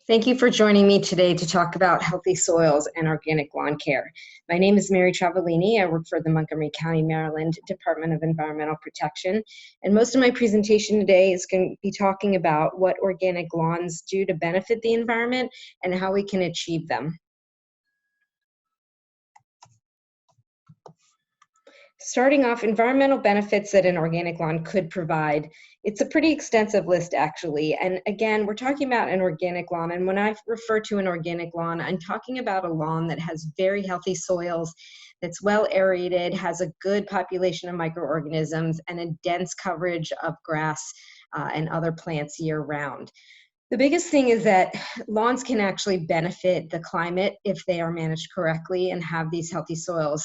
Thank you for joining me today to talk about healthy soils and organic lawn care. My name is Mary Travellini. I work for the Montgomery County, Maryland Department of Environmental Protection. And most of my presentation today is going to be talking about what organic lawns do to benefit the environment and how we can achieve them. Starting off, environmental benefits that an organic lawn could provide. It's a pretty extensive list, actually. And again, we're talking about an organic lawn. And when I refer to an organic lawn, I'm talking about a lawn that has very healthy soils, that's well aerated, has a good population of microorganisms, and a dense coverage of grass and other plants year round. The biggest thing is that lawns can actually benefit the climate if they are managed correctly and have these healthy soils.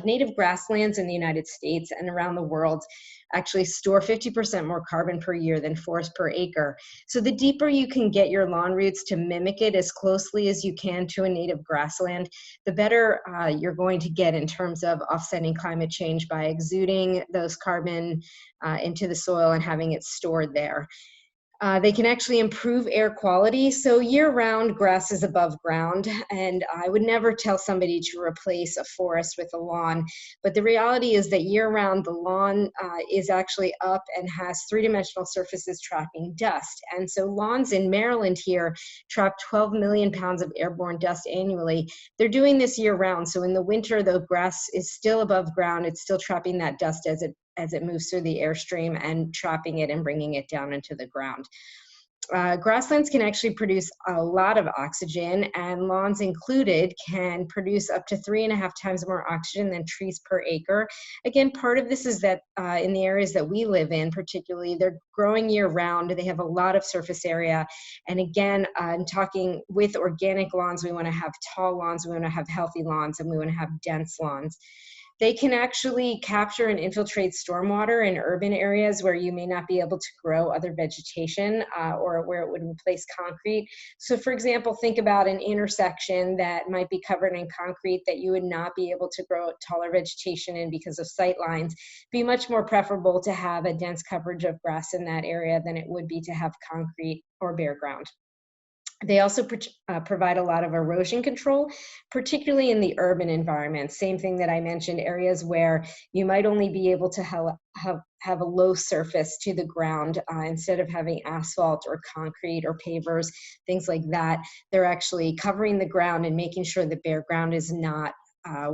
Native grasslands in the United States and around the world actually store 50% more carbon per year than forest per acre. So the deeper you can get your lawn roots to mimic it as closely as you can to a native grassland, the better you're going to get in terms of offsetting climate change by exuding those carbon into the soil and having it stored there. They can actually improve air quality. So year-round, grass is above ground, and I would never tell somebody to replace a forest with a lawn. But the reality is that year-round, the lawn is actually up and has three-dimensional surfaces trapping dust. And so lawns in Maryland here trap 12 million pounds of airborne dust annually. They're doing this year-round. So in the winter, the grass is still above ground. It's still trapping that dust as it moves through the airstream and trapping it and bringing it down into the ground. Grasslands can actually produce a lot of oxygen, and lawns included can produce up to 3.5 times more oxygen than trees per acre. Again, part of this is that in the areas that we live in, particularly, they're growing year round. They have a lot of surface area. And again, I'm talking with organic lawns, we want to have tall lawns, we want to have healthy lawns, and we want to have dense lawns. They can actually capture and infiltrate stormwater in urban areas where you may not be able to grow other vegetation or where it would replace concrete. So for example, think about an intersection that might be covered in concrete that you would not be able to grow taller vegetation in because of sight lines. It'd be much more preferable to have a dense coverage of grass in that area than it would be to have concrete or bare ground. They also provide a lot of erosion control, particularly in the urban environment. Same thing that I mentioned, areas where you might only be able to have a low surface to the ground instead of having asphalt or concrete or pavers, things like that. They're actually covering the ground and making sure the bare ground is not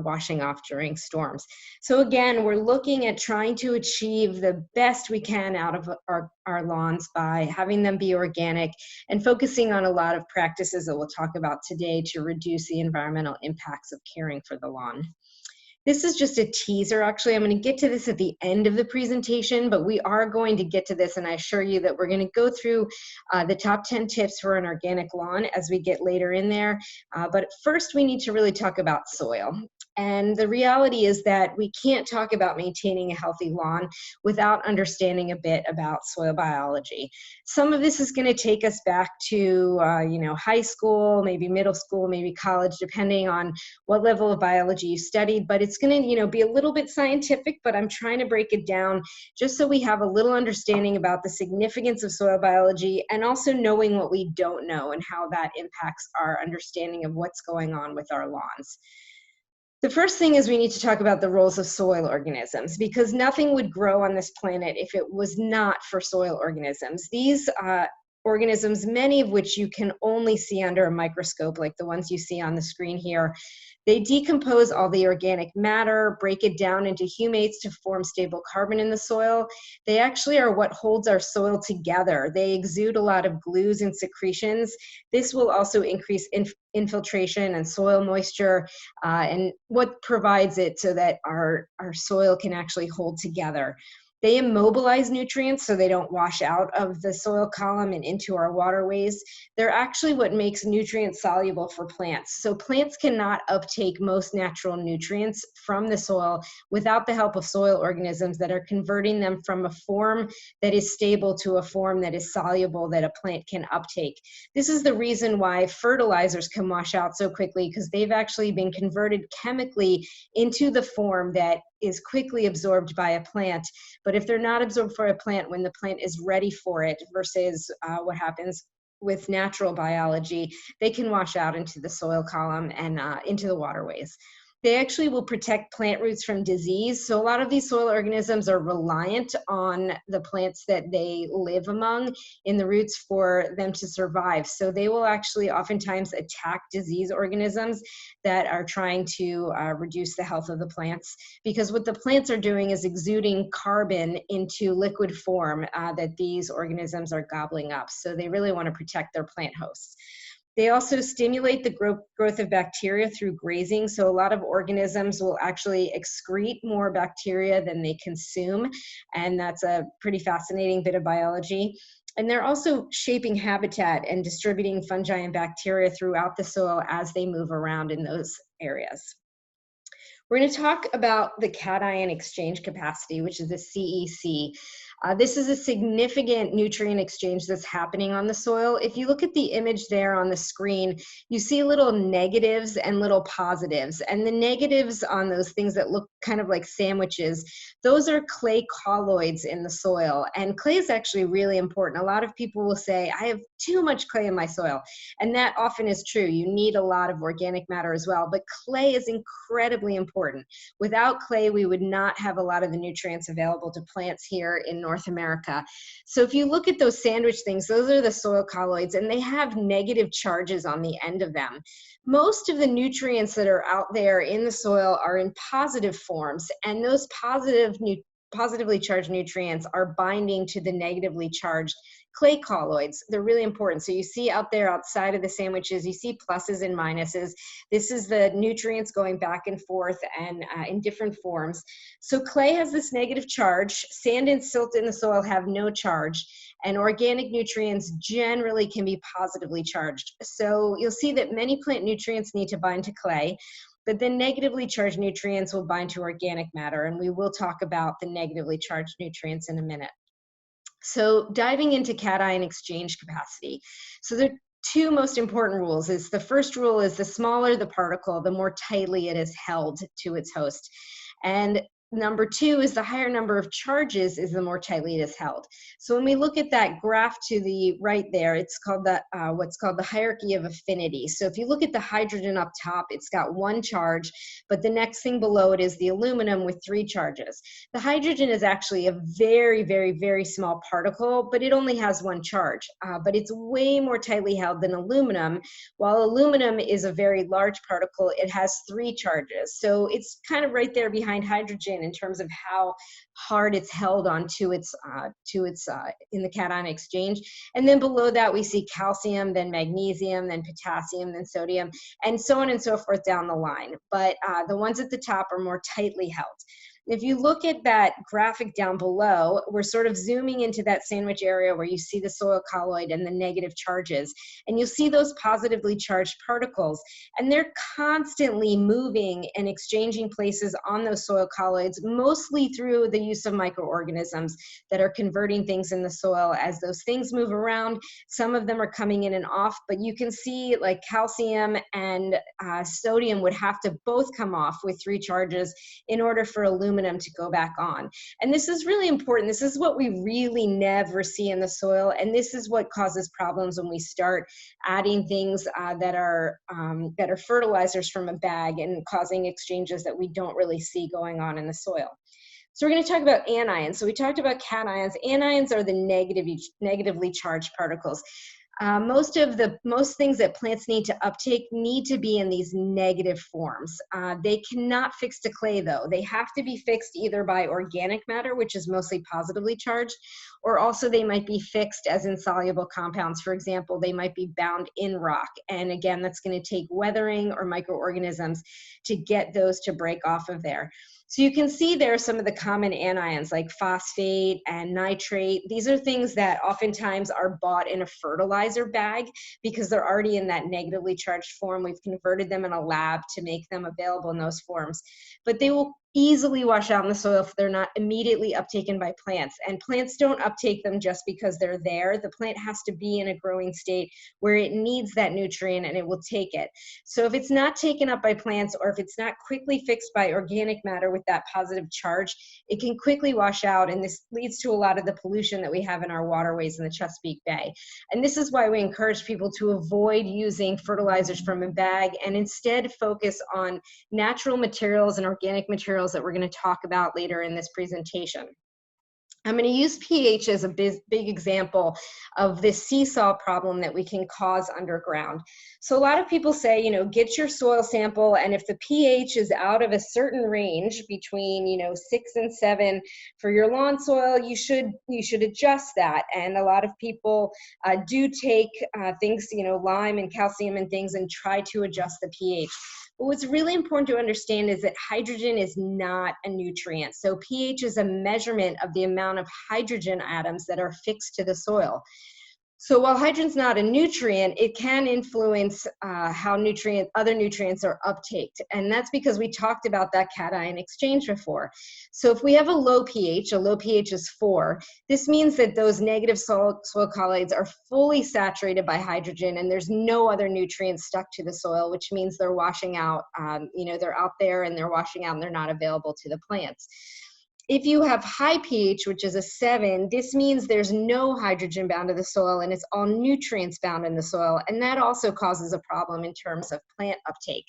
washing off during storms. So again, we're looking at trying to achieve the best we can out of our lawns by having them be organic and focusing on a lot of practices that we'll talk about today to reduce the environmental impacts of caring for the lawn. This is just a teaser. Actually, I'm going to get to this at the end of the presentation, but we are going to get to this, and I assure you that we're going to go through the top 10 tips for an organic lawn as we get later in there. But first, we need to really talk about soil. And the reality is that we can't talk about maintaining a healthy lawn without understanding a bit about soil biology. Some of this is going to take us back to high school, maybe middle school, maybe college, depending on what level of biology you studied. But it's going to be a little bit scientific, but I'm trying to break it down just so we have a little understanding about the significance of soil biology and also knowing what we don't know and how that impacts our understanding of what's going on with our lawns. The first thing is we need to talk about the roles of soil organisms, because nothing would grow on this planet if it was not for soil organisms. These organisms, many of which you can only see under a microscope, like the ones you see on the screen here, they decompose all the organic matter, break it down into humates to form stable carbon in the soil. They actually are what holds our soil together. They exude a lot of glues and secretions. This will also increase infiltration and soil moisture, and what provides it so that our soil can actually hold together. They immobilize nutrients so they don't wash out of the soil column and into our waterways. They're actually what makes nutrients soluble for plants. So plants cannot uptake most natural nutrients from the soil without the help of soil organisms that are converting them from a form that is stable to a form that is soluble that a plant can uptake. This is the reason why fertilizers can wash out so quickly, because they've actually been converted chemically into the form that is quickly absorbed by a plant. But if they're not absorbed for a plant when the plant is ready for it, versus what happens with natural biology, they can wash out into the soil column and into the waterways. They actually will protect plant roots from disease. So a lot of these soil organisms are reliant on the plants that they live among in the roots for them to survive. So they will actually oftentimes attack disease organisms that are trying to reduce the health of the plants, because what the plants are doing is exuding carbon into liquid form that these organisms are gobbling up. So they really want to protect their plant hosts. They also stimulate the growth of bacteria through grazing. So a lot of organisms will actually excrete more bacteria than they consume. And that's a pretty fascinating bit of biology. And they're also shaping habitat and distributing fungi and bacteria throughout the soil as they move around in those areas. We're going to talk about the cation exchange capacity, which is the CEC. This is a significant nutrient exchange that's happening on the soil. If you look at the image there on the screen, you see little negatives and little positives. And the negatives on those things that look kind of like sandwiches, those are clay colloids in the soil. And clay is actually really important. A lot of people will say, I have too much clay in my soil. And that often is true. You need a lot of organic matter as well. But clay is incredibly important. Without clay, we would not have a lot of the nutrients available to plants here in North America. So if you look at those sandwich things, those are the soil colloids, and they have negative charges on the end of them. Most of the nutrients that are out there in the soil are in positive forms, and those positively charged nutrients are binding to the negatively charged clay colloids. They're really important. So you see out there outside of the sandwiches, you see pluses and minuses. This is the nutrients going back and forth and in different forms. So clay has this negative charge. Sand and silt in the soil have no charge. And organic nutrients generally can be positively charged. So you'll see that many plant nutrients need to bind to clay, but then negatively charged nutrients will bind to organic matter. And we will talk about the negatively charged nutrients in a minute. So diving into cation exchange capacity. So the two most important rules is the first rule is the smaller the particle, the more tightly it is held to its host. And number two is the higher number of charges is the more tightly it is held. So when we look at that graph to the right there, it's called the what's called the hierarchy of affinity. So if you look at the hydrogen up top, it's got one charge, but the next thing below it is the aluminum with three charges. The hydrogen is actually a very, very, very small particle, but it only has one charge, but it's way more tightly held than aluminum. While aluminum is a very large particle, it has three charges. So it's kind of right there behind hydrogen in terms of how hard it's held onto its in the cation exchange. And then below that we see calcium, then magnesium, then potassium, then sodium, and so on and so forth down the line. But the ones at the top are more tightly held. If you look at that graphic down below, we're sort of zooming into that sandwich area where you see the soil colloid and the negative charges. And you'll see those positively charged particles. And they're constantly moving and exchanging places on those soil colloids, mostly through the use of microorganisms that are converting things in the soil. As those things move around, some of them are coming in and off, but you can see like calcium and sodium would have to both come off with three charges in order for aluminum to go back on. And this is really important. This is what we really never see in the soil. And this is what causes problems when we start adding things that are fertilizers from a bag and causing exchanges that we don't really see going on in the soil. So we're going to talk about anions. So we talked about cations. Anions are the negatively charged particles. Most things that plants need to uptake need to be in these negative forms. They cannot fix to clay though. They have to be fixed either by organic matter, which is mostly positively charged, or also they might be fixed as insoluble compounds. For example, they might be bound in rock. And again, that's going to take weathering or microorganisms to get those to break off of there. So you can see there are some of the common anions like phosphate and nitrate. These are things that oftentimes are bought in a fertilizer bag because they're already in that negatively charged form. We've converted them in a lab to make them available in those forms. But they will easily wash out in the soil if they're not immediately uptaken by plants. And plants don't uptake them just because they're there. The plant has to be in a growing state where it needs that nutrient and it will take it. So if it's not taken up by plants, or if it's not quickly fixed by organic matter with that positive charge, it can quickly wash out, and this leads to a lot of the pollution that we have in our waterways in the Chesapeake Bay. And this is why we encourage people to avoid using fertilizers from a bag and instead focus on natural materials and organic materials that we're going to talk about later in this presentation. I'm going to use pH as a big example of this seesaw problem that we can cause underground. So a lot of people say, you know, get your soil sample, and if the pH is out of a certain range between, you know, 6 and 7 for your lawn soil, you should adjust that. And a lot of people do take things, you know, lime and calcium and things, and try to adjust the pH. But what's really important to understand is that hydrogen is not a nutrient. So pH is a measurement of the amount of hydrogen atoms that are fixed to the soil. So while hydrogen's not a nutrient, it can influence how other nutrients are uptaked. And that's because we talked about that cation exchange before. So if we have a low pH is 4, this means that those negative soil colloids are fully saturated by hydrogen, and there's no other nutrients stuck to the soil, which means they're washing out, you know, they're out there and they're washing out and they're not available to the plants. If you have high pH, which is a 7, this means there's no hydrogen bound to the soil and it's all nutrients bound in the soil. And that also causes a problem in terms of plant uptake.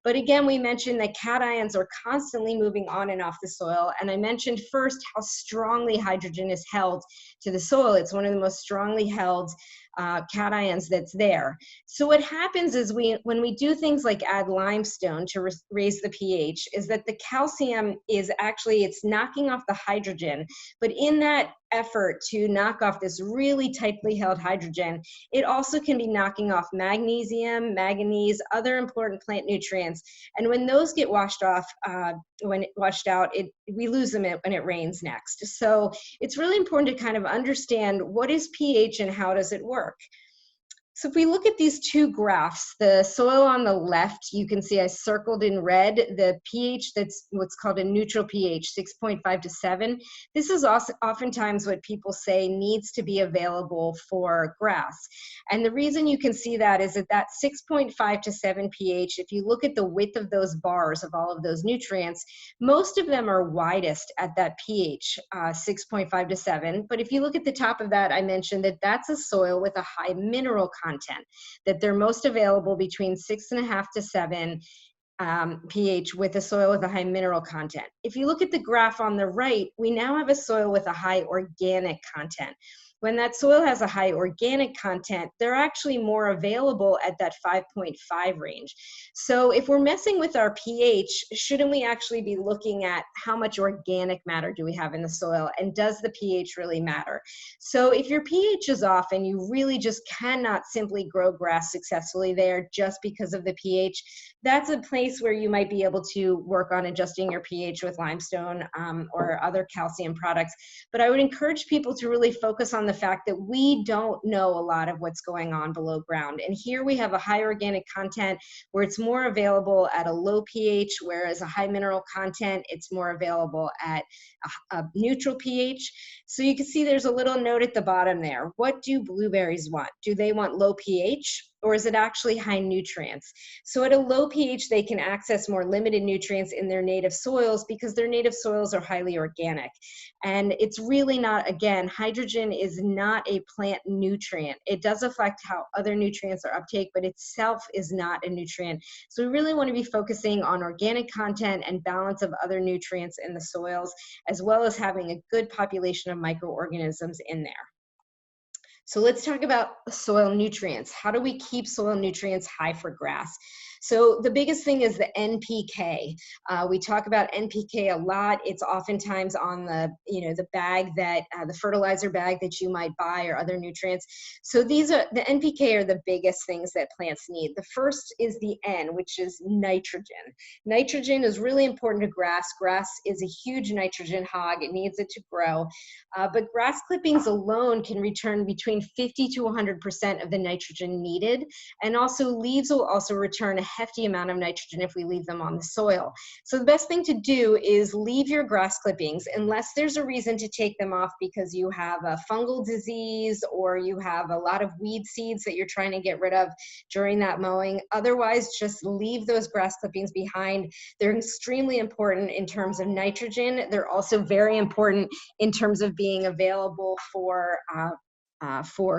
But again, we mentioned that cations are constantly moving on and off the soil. And I mentioned first how strongly hydrogen is held to the soil. It's one of the most strongly held cations that's there. So what happens is when we do things like add limestone to raise the pH, is that the calcium is actually, it's knocking off the hydrogen, but in that effort to knock off this really tightly held hydrogen, it also can be knocking off magnesium, manganese, other important plant nutrients. And when those get washed off, when it washed out, we lose them when it rains next. So it's really important to kind of understand what is pH and how does it work. So if we look at these two graphs, the soil on the left, you can see I circled in red the pH that's what's called a neutral pH, 6.5 to 7. This is also oftentimes what people say needs to be available for grass. And the reason you can see that is that 6.5 to 7 pH, if you look at the width of those bars of all of those nutrients, most of them are widest at that pH, 6.5 to 7. But if you look at the top of that, I mentioned that that's a soil with a high mineral content, that they're most available between 6.5 to 7 pH with a soil with a high mineral content. If you look at the graph on the right, we now have a soil with a high organic content. When that soil has a high organic content, they're actually more available at that 5.5 range. So if we're messing with our pH, shouldn't we actually be looking at how much organic matter do we have in the soil, and does the pH really matter? So if your pH is off and you really just cannot simply grow grass successfully there just because of the pH, that's a place where you might be able to work on adjusting your pH with limestone or other calcium products. But I would encourage people to really focus on the fact that we don't know a lot of what's going on below ground. And here we have a high organic content where it's more available at a low pH, whereas a high mineral content, it's more available at a neutral pH. So you can see there's a little note at the bottom there. What do blueberries want? Do they want low pH? Or is it actually high nutrients? So at a low pH, they can access more limited nutrients in their native soils because their native soils are highly organic. And it's really not, again, hydrogen is not a plant nutrient. It does affect how other nutrients are uptake, but itself is not a nutrient. So we really want to be focusing on organic content and balance of other nutrients in the soils, as well as having a good population of microorganisms in there. So let's talk about soil nutrients. How do we keep soil nutrients high for grass? So the biggest thing is the NPK. We talk about NPK a lot. It's oftentimes on the, the bag that, the fertilizer bag that you might buy, or other nutrients. So these are, the NPK are the biggest things that plants need. The first is the N, which is nitrogen. Nitrogen is really important to grass. Grass is a huge nitrogen hog. It needs it to grow. But grass clippings alone can return between between 50 to 100% of the nitrogen needed. And also leaves will also return a hefty amount of nitrogen if we leave them on the soil. So the best thing to do is leave your grass clippings unless there's a reason to take them off because you have a fungal disease or you have a lot of weed seeds that you're trying to get rid of during that mowing. Otherwise, just leave those grass clippings behind. They're extremely important in terms of nitrogen. They're also very important in terms of being available for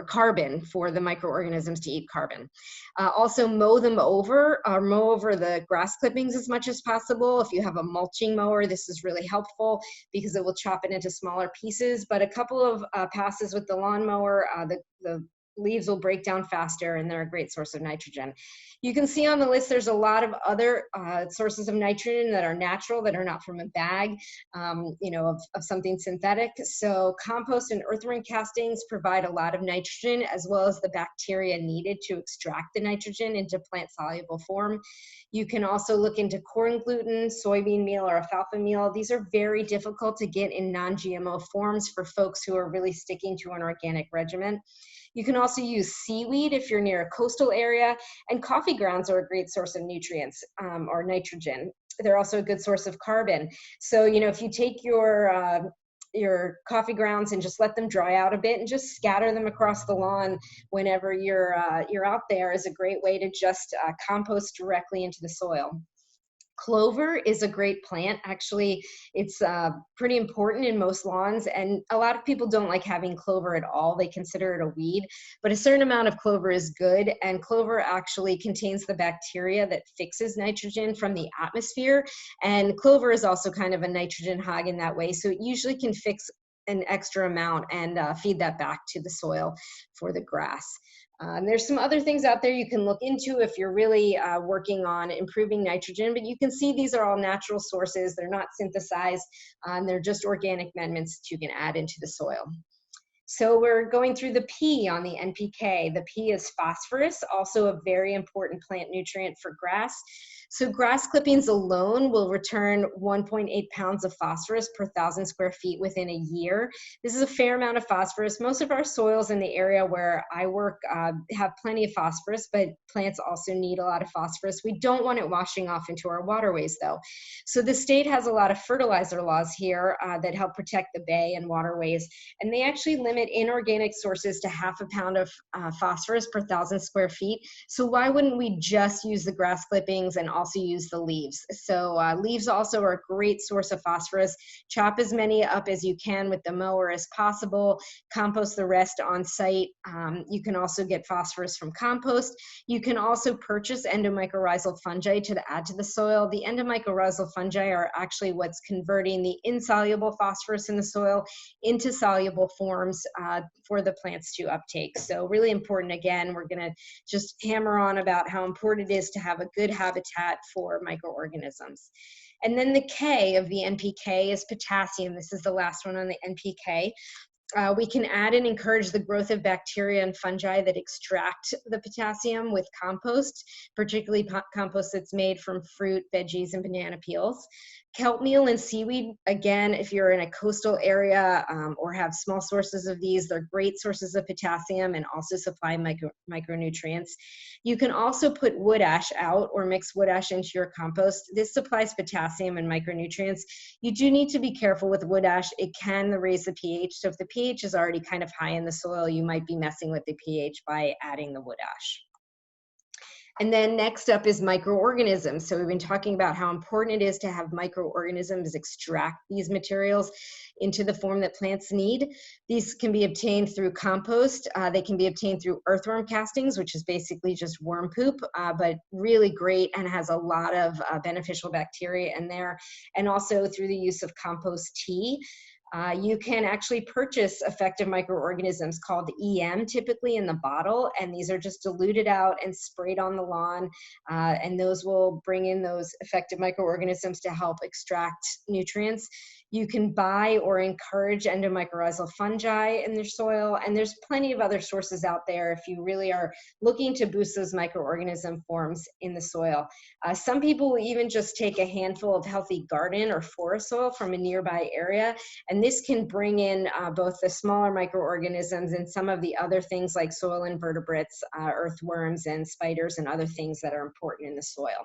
carbon, for the microorganisms to eat carbon. Also mow them over, or mow over the grass clippings as much as possible. If you have a mulching mower, this is really helpful because it will chop it into smaller pieces. But a couple of passes with the lawnmower, the leaves will break down faster and they're a great source of nitrogen. You can see on the list there's a lot of other sources of nitrogen that are natural, that are not from a bag, of something synthetic. So compost and earthworm castings provide a lot of nitrogen as well as the bacteria needed to extract the nitrogen into plant-soluble form. You can also look into corn gluten, soybean meal, or alfalfa meal. These are very difficult to get in non-GMO forms for folks who are really sticking to an organic regimen. You can also use seaweed if you're near a coastal area, and coffee grounds are a great source of nutrients or nitrogen. They're also a good source of carbon. So, if you take your coffee grounds and just let them dry out a bit and just scatter them across the lawn whenever you're out there is a great way to just compost directly into the soil. Clover is a great plant. Actually, it's pretty important in most lawns, and a lot of people don't like having clover at all. They consider it a weed, but a certain amount of clover is good, and clover actually contains the bacteria that fixes nitrogen from the atmosphere, and clover is also kind of a nitrogen hog in that way, so it usually can fix an extra amount and feed that back to the soil for the grass. There's some other things out there you can look into if you're really working on improving nitrogen, but you can see these are all natural sources. They're not synthesized, and they're just organic amendments that you can add into the soil. So we're going through the P on the NPK. The P is phosphorus, also a very important plant nutrient for grass. So grass clippings alone will return 1.8 pounds of phosphorus per 1,000 square feet within a year. This is a fair amount of phosphorus. Most of our soils in the area where I work have plenty of phosphorus, but plants also need a lot of phosphorus. We don't want it washing off into our waterways though. So the state has a lot of fertilizer laws here that help protect the bay and waterways, and they actually limit inorganic sources to 0.5 pound of phosphorus per 1,000 square feet. So why wouldn't we just use the grass clippings and also use the leaves? So leaves also are a great source of phosphorus. Chop as many up as you can with the mower as possible. Compost the rest on site. You can also get phosphorus from compost. You can also purchase endomycorrhizal fungi to add to the soil. The endomycorrhizal fungi are actually what's converting the insoluble phosphorus in the soil into soluble forms for the plants to uptake. So really important. Again, we're going to just hammer on about how important it is to have a good habitat for microorganisms. And then the K of the NPK is potassium. This is the last one on the NPK. We can add and encourage the growth of bacteria and fungi that extract the potassium with compost, particularly compost that's made from fruit, veggies, and banana peels. Kelp meal and seaweed, again, if you're in a coastal area or have small sources of these, they're great sources of potassium and also supply micronutrients. You can also put wood ash out or mix wood ash into your compost. This supplies potassium and micronutrients. You do need to be careful with wood ash. It can raise the pH. So if the pH is already kind of high in the soil, you might be messing with the pH by adding the wood ash. And then next up is microorganisms. So we've been talking about how important it is to have microorganisms extract these materials into the form that plants need. These can be obtained through compost. They can be obtained through earthworm castings, which is basically just worm poop, but really great and has a lot of beneficial bacteria in there. And also through the use of compost tea. You can actually purchase effective microorganisms called EM, typically in the bottle, and these are just diluted out and sprayed on the lawn, and those will bring in those effective microorganisms to help extract nutrients. You can buy or encourage endomycorrhizal fungi in their soil, and there's plenty of other sources out there if you really are looking to boost those microorganism forms in the soil. Some people will even just take a handful of healthy garden or forest soil from a nearby area, and this can bring in both the smaller microorganisms and some of the other things like soil invertebrates, earthworms, and spiders, and other things that are important in the soil.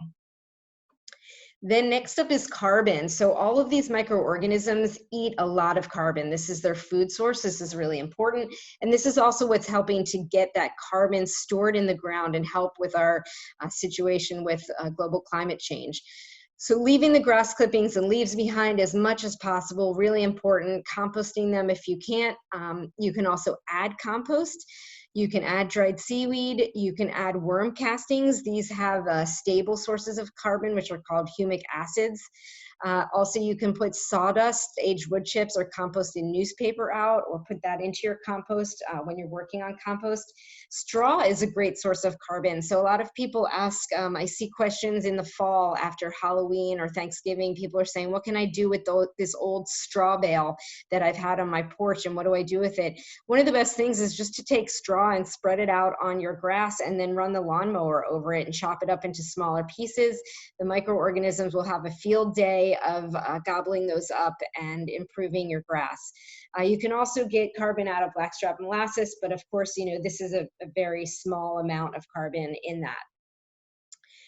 Then next up is carbon. So all of these microorganisms eat a lot of carbon. This is their food source. This is really important. And this is also what's helping to get that carbon stored in the ground and help with our situation with global climate change. So leaving the grass clippings and leaves behind as much as possible, really important. Composting them if you can't. You can also add compost. You can add dried seaweed. You can add worm castings. These have stable sources of carbon, which are called humic acids. Also, you can put sawdust, aged wood chips, or composted newspaper out, or put that into your compost when you're working on compost. Straw is a great source of carbon. So a lot of people ask, I see questions in the fall after Halloween or Thanksgiving. People are saying, what can I do with this old straw bale that I've had on my porch, and what do I do with it? One of the best things is just to take straw and spread it out on your grass and then run the lawnmower over it and chop it up into smaller pieces. The microorganisms will have a field day of gobbling those up and improving your grass. You can also get carbon out of blackstrap molasses, but of course, this is a very small amount of carbon in that.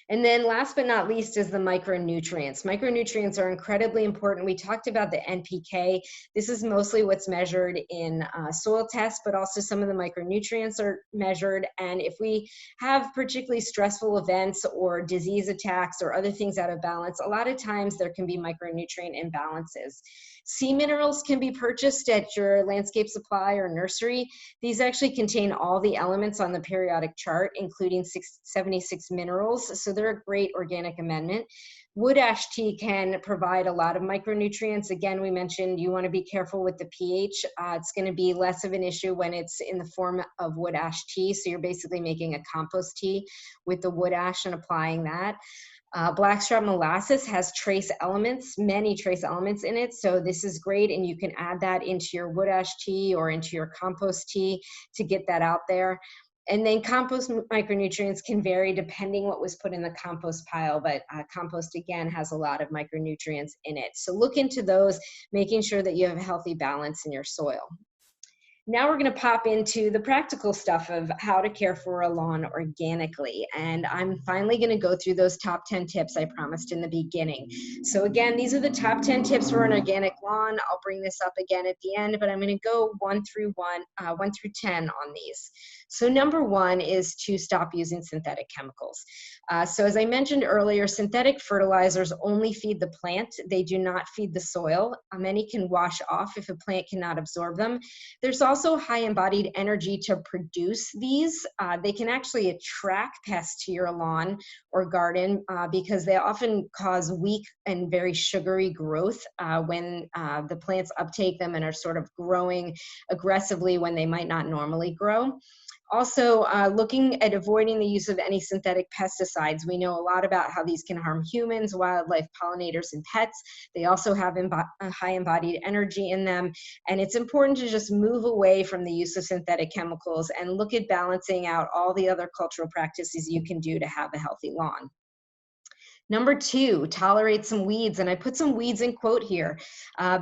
And then last but not least is the micronutrients. Micronutrients are incredibly important. We talked about the NPK. This is mostly what's measured in soil tests, but also some of the micronutrients are measured. And if we have particularly stressful events or disease attacks or other things out of balance, a lot of times there can be micronutrient imbalances. Sea minerals can be purchased at your landscape supply or nursery. These actually contain all the elements on the periodic chart, including 76 minerals. So they're a great organic amendment. Wood ash tea can provide a lot of micronutrients. Again, we mentioned you want to be careful with the pH. It's going to be less of an issue when it's in the form of wood ash tea. So you're basically making a compost tea with the wood ash and applying that. Blackstrap molasses has trace elements, many trace elements in it. So this is great. And you can add that into your wood ash tea or into your compost tea to get that out there. And then compost micronutrients can vary depending what was put in the compost pile, but compost again has a lot of micronutrients in it. So look into those, making sure that you have a healthy balance in your soil. Now we're going to pop into the practical stuff of how to care for a lawn organically. And I'm finally going to go through those top 10 tips I promised in the beginning. So again, these are the top 10 tips for an organic lawn. I'll bring this up again at the end, but I'm going to go 1 through 10 on these. So number 1 is to stop using synthetic chemicals. So as I mentioned earlier, synthetic fertilizers only feed the plant. They do not feed the soil. Many can wash off if a plant cannot absorb them. There's also high embodied energy to produce these. They can actually attract pests to your lawn or garden because they often cause weak and very sugary growth when the plants uptake them and are sort of growing aggressively when they might not normally grow. Also, looking at avoiding the use of any synthetic pesticides. We know a lot about how these can harm humans, wildlife, pollinators, and pets. They also have high embodied energy in them. And it's important to just move away from the use of synthetic chemicals and look at balancing out all the other cultural practices you can do to have a healthy lawn. Number 2, tolerate some weeds. And I put some weeds in quote here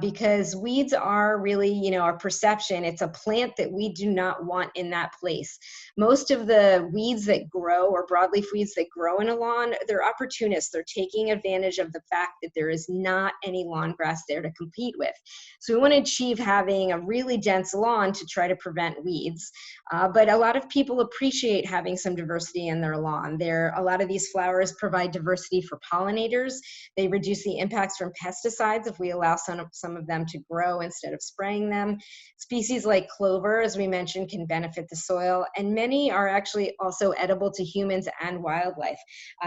because weeds are really, our perception. It's a plant that we do not want in that place. Most of the weeds that grow, or broadleaf weeds that grow in a lawn, they're opportunists. They're taking advantage of the fact that there is not any lawn grass there to compete with. So we want to achieve having a really dense lawn to try to prevent weeds. But a lot of people appreciate having some diversity in their lawn. A lot of these flowers provide diversity for pollinators. They reduce the impacts from pesticides if we allow some of them to grow instead of spraying them. Species like clover, as we mentioned, can benefit the soil, and many are actually also edible to humans and wildlife.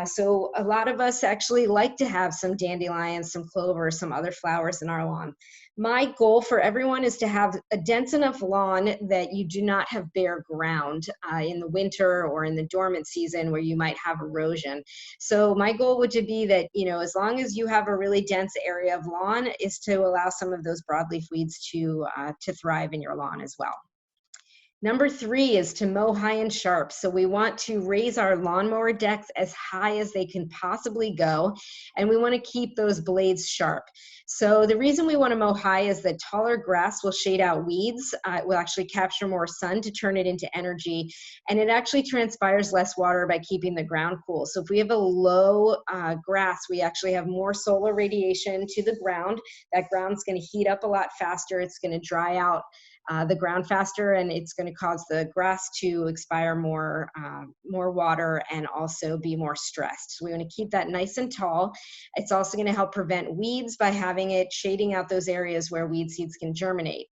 So a lot of us actually like to have some dandelions, some clover, some other flowers in our lawn. My goal for everyone is to have a dense enough lawn that you do not have bare ground in the winter or in the dormant season where you might have erosion. So my goal would to be that, as long as you have a really dense area of lawn, is to allow some of those broadleaf weeds to thrive in your lawn as well. Number 3 is to mow high and sharp. So we want to raise our lawnmower decks as high as they can possibly go, and we want to keep those blades sharp. So the reason we want to mow high is that taller grass will shade out weeds. It will actually capture more sun to turn it into energy, and it actually transpires less water by keeping the ground cool. So if we have a low grass, we actually have more solar radiation to the ground. That ground's going to heat up a lot faster. It's going to dry out the ground faster, and it's going to cause the grass to expire more water and also be more stressed. So we want to keep that nice and tall. It's also going to help prevent weeds by having it shading out those areas where weed seeds can germinate.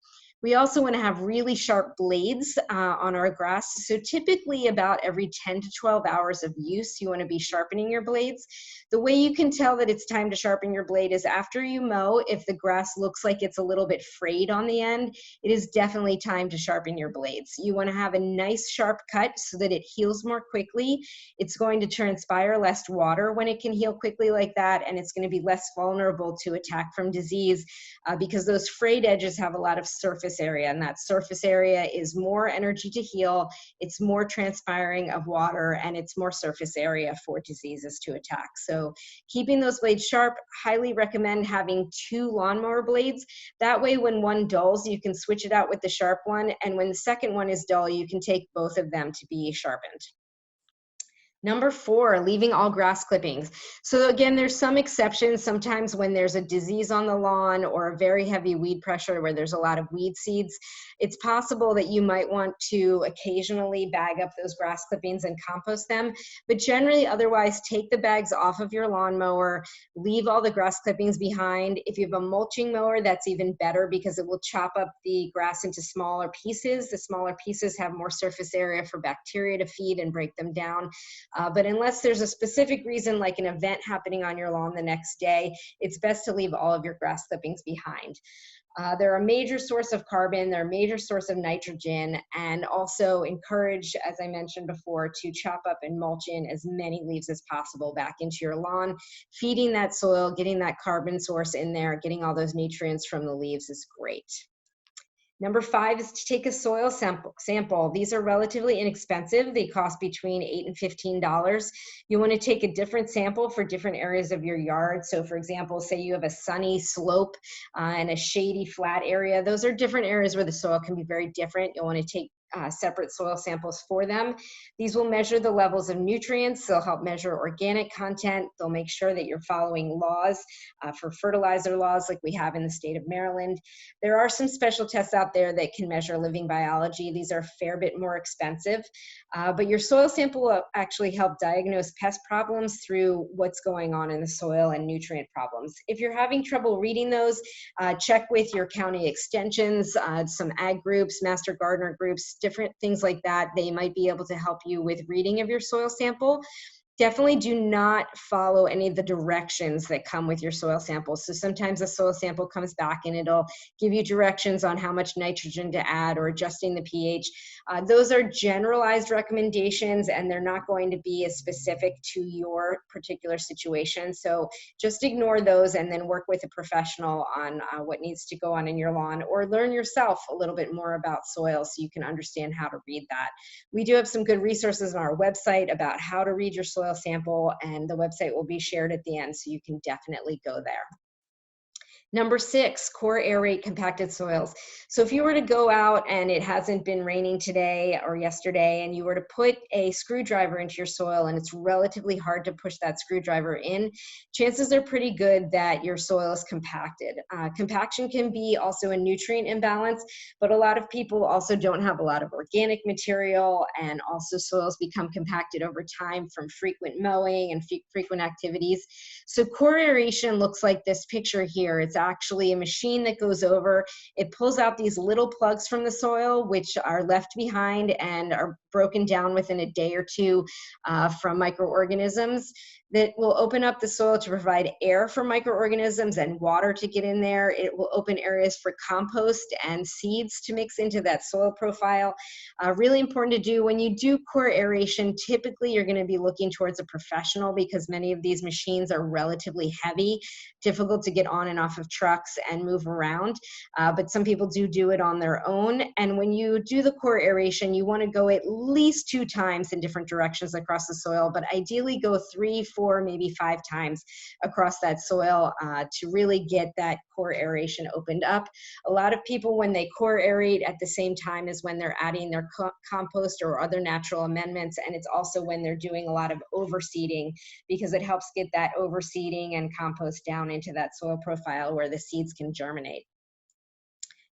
We also want to have really sharp blades on our grass. So typically about every 10 to 12 hours of use, you want to be sharpening your blades. The way you can tell that it's time to sharpen your blade is after you mow, if the grass looks like it's a little bit frayed on the end, it is definitely time to sharpen your blades. You want to have a nice sharp cut so that it heals more quickly. It's going to transpire less water when it can heal quickly like that, and it's going to be less vulnerable to attack from disease because those frayed edges have a lot of surface area, and that surface area is more energy to heal, it's more transpiring of water, and it's more surface area for diseases to attack. So keeping those blades sharp, highly recommend having 2 lawnmower blades. That way when one dulls, you can switch it out with the sharp one, and when the second one is dull, you can take both of them to be sharpened. Number 4, leaving all grass clippings. So again, there's some exceptions. Sometimes when there's a disease on the lawn or a very heavy weed pressure where there's a lot of weed seeds, it's possible that you might want to occasionally bag up those grass clippings and compost them. But generally, otherwise, take the bags off of your lawnmower, leave all the grass clippings behind. If you have a mulching mower, that's even better because it will chop up the grass into smaller pieces. The smaller pieces have more surface area for bacteria to feed and break them down. But unless there's a specific reason, like an event happening on your lawn the next day, it's best to leave all of your grass clippings behind. They're a major source of carbon, they're a major source of nitrogen, and also encourage, as I mentioned before, to chop up and mulch in as many leaves as possible back into your lawn. Feeding that soil, getting that carbon source in there, getting all those nutrients from the leaves is great. Number 5 is to take a soil sample. These are relatively inexpensive. They cost between $8 and $15. You want to take a different sample for different areas of your yard. So for example, say you have a sunny slope and a shady flat area. Those are different areas where the soil can be very different. You'll want to take separate soil samples for them. These will measure the levels of nutrients. They'll help measure organic content. They'll make sure that you're following laws for fertilizer laws like we have in the state of Maryland. There are some special tests out there that can measure living biology. These are a fair bit more expensive, but your soil sample will actually help diagnose pest problems through what's going on in the soil and nutrient problems. If you're having trouble reading those, check with your county extensions, some ag groups, master gardener groups, different things like that. They might be able to help you with reading of your soil sample. Definitely do not follow any of the directions that come with your soil sample. So sometimes a soil sample comes back and it'll give you directions on how much nitrogen to add or adjusting the pH. Those are generalized recommendations and they're not going to be as specific to your particular situation. So just ignore those and then work with a professional on what needs to go on in your lawn, or learn yourself a little bit more about soil so you can understand how to read that. We do have some good resources on our website about how to read your soil sample, and the website will be shared at the end, so you can definitely go there. Number 6, core aerate compacted soils. So if you were to go out and it hasn't been raining today or yesterday, and you were to put a screwdriver into your soil and it's relatively hard to push that screwdriver in, chances are pretty good that your soil is compacted. Compaction can be also a nutrient imbalance, but a lot of people also don't have a lot of organic material, and also soils become compacted over time from frequent mowing and frequent activities. So core aeration looks like this picture here. It's actually a machine that goes over. It pulls out these little plugs from the soil, which are left behind and are broken down within a day or two from microorganisms, that will open up the soil to provide air for microorganisms and water to get in there. It will open areas for compost and seeds to mix into that soil profile. Really important to do. When you do core aeration, typically you're going to be looking towards a professional because many of these machines are relatively heavy, difficult to get on and off of trucks and move around. But some people do it on their own. And when you do the core aeration, you want to go at least 2 times in different directions across the soil, but ideally go 3, 4, maybe 5 times across that soil to really get that core aeration opened up. A lot of people, when they core aerate at the same time as when they're adding their compost or other natural amendments, and it's also when they're doing a lot of overseeding, because it helps get that overseeding and compost down into that soil profile where the seeds can germinate.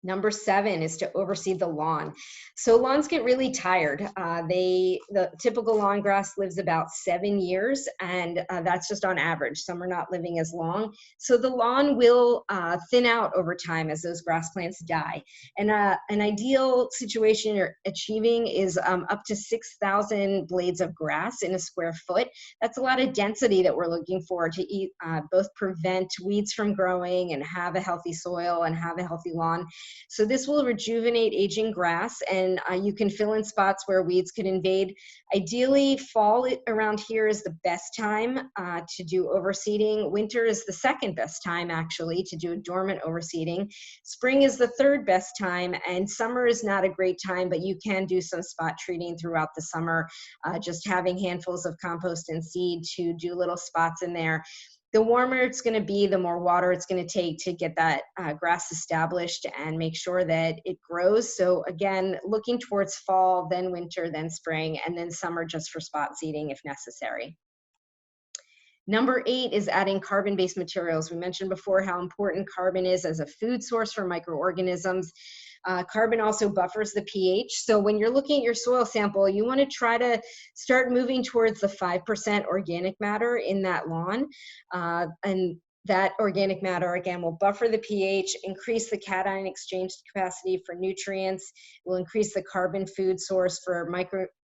Number 7 is to overseed the lawn. So lawns get really tired. The typical lawn grass lives about 7 years, and that's just on average. Some are not living as long. So the lawn will thin out over time as those grass plants die. And an ideal situation you're achieving is up to 6,000 blades of grass in a square foot. That's a lot of density that we're looking for to both prevent weeds from growing and have a healthy soil and have a healthy lawn. So this will rejuvenate aging grass, and you can fill in spots where weeds could invade. Ideally, fall around here is the best time to do overseeding. Winter is the second best time, actually, to do dormant overseeding. Spring is the third best time, and summer is not a great time, but you can do some spot treating throughout the summer, just having handfuls of compost and seed to do little spots in there. The warmer it's going to be, the more water it's going to take to get that grass established and make sure that it grows. So again, looking towards fall, then winter, then spring, and then summer just for spot seeding if necessary. Number 8 is adding carbon-based materials. We mentioned before how important carbon is as a food source for microorganisms. Carbon also buffers the pH. So when you're looking at your soil sample, you want to try to start moving towards the 5% organic matter in that lawn. And that organic matter, again, will buffer the pH, increase the cation exchange capacity for nutrients, will increase the carbon food source for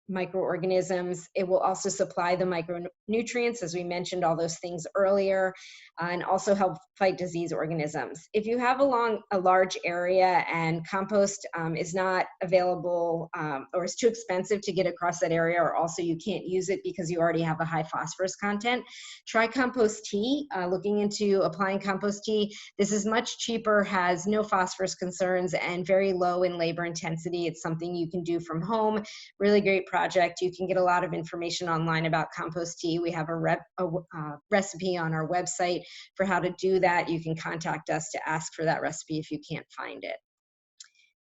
microorganisms. It will also supply the micronutrients, as we mentioned all those things earlier, and also help fight disease organisms. If you have a large area and compost is not available or is too expensive to get across that area, or also you can't use it because you already have a high phosphorus content, try compost tea. Looking into applying compost tea. This is much cheaper, has no phosphorus concerns, and very low in labor intensity. It's something you can do from home. Really great project. You can get a lot of information online about compost tea. We have a recipe on our website for how to do that. You can contact us to ask for that recipe if you can't find it.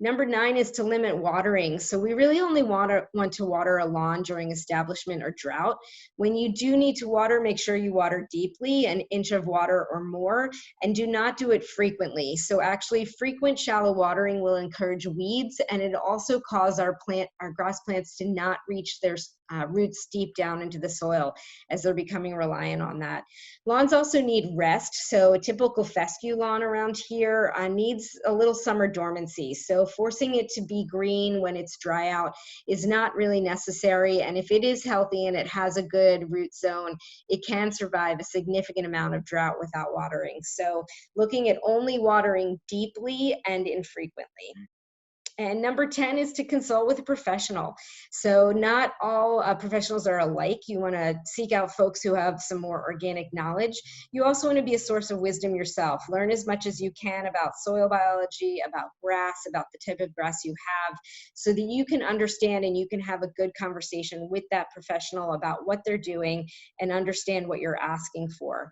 Number 9 is to limit watering. So we really only want to water a lawn during establishment or drought. When you do need to water, make sure you water deeply, an inch of water or more, and do not do it frequently. So actually, frequent shallow watering will encourage weeds, and it also cause our grass plants to not reach their roots deep down into the soil as they're becoming reliant on that. Lawns also need rest. So a typical fescue lawn around here needs a little summer dormancy. So forcing it to be green when it's dry out is not really necessary. And if it is healthy and it has a good root zone, it can survive a significant amount of drought without watering. So looking at only watering deeply and infrequently. And number 10 is to consult with a professional. So not all professionals are alike. You want to seek out folks who have some more organic knowledge. You also want to be a source of wisdom yourself. Learn as much as you can about soil biology, about grass, about the type of grass you have, so that you can understand and you can have a good conversation with that professional about what they're doing and understand what you're asking for.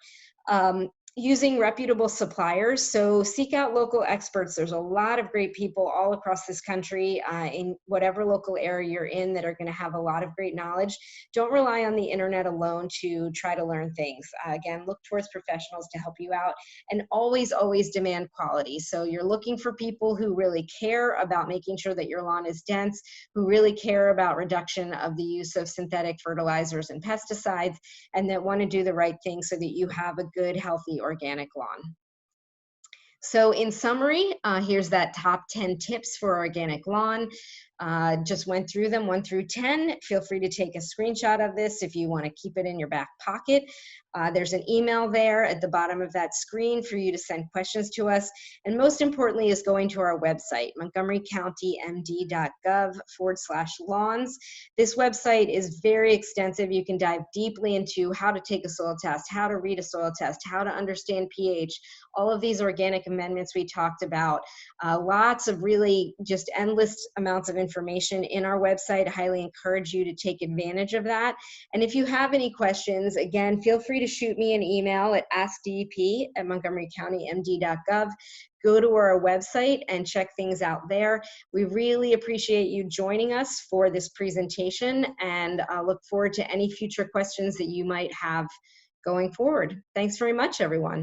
Using reputable suppliers. So seek out local experts. There's a lot of great people all across this country in whatever local area you're in that are going to have a lot of great knowledge. Don't rely on the internet alone to try to learn things. Again, look towards professionals to help you out, and always, always demand quality. So you're looking for people who really care about making sure that your lawn is dense, who really care about reduction of the use of synthetic fertilizers and pesticides, and that want to do the right thing so that you have a good, healthy, organic lawn. So in summary, here's that top 10 tips for organic lawn. Just went through them 1 through 10. Feel free to take a screenshot of this if you want to keep it in your back pocket. There's an email there at the bottom of that screen for you to send questions to us. And most importantly is going to our website, montgomerycountymd.gov/lawns. This website is very extensive. You can dive deeply into how to take a soil test, how to read a soil test, how to understand pH, all of these organic amendments we talked about. Lots of really just endless amounts of information in our website. I highly encourage you to take advantage of that. And if you have any questions, again, feel free to shoot me an email at askdep@montgomerycountymd.gov. Go to our website and check things out there. We really appreciate you joining us for this presentation, and look forward to any future questions that you might have going forward. Thanks very much, everyone.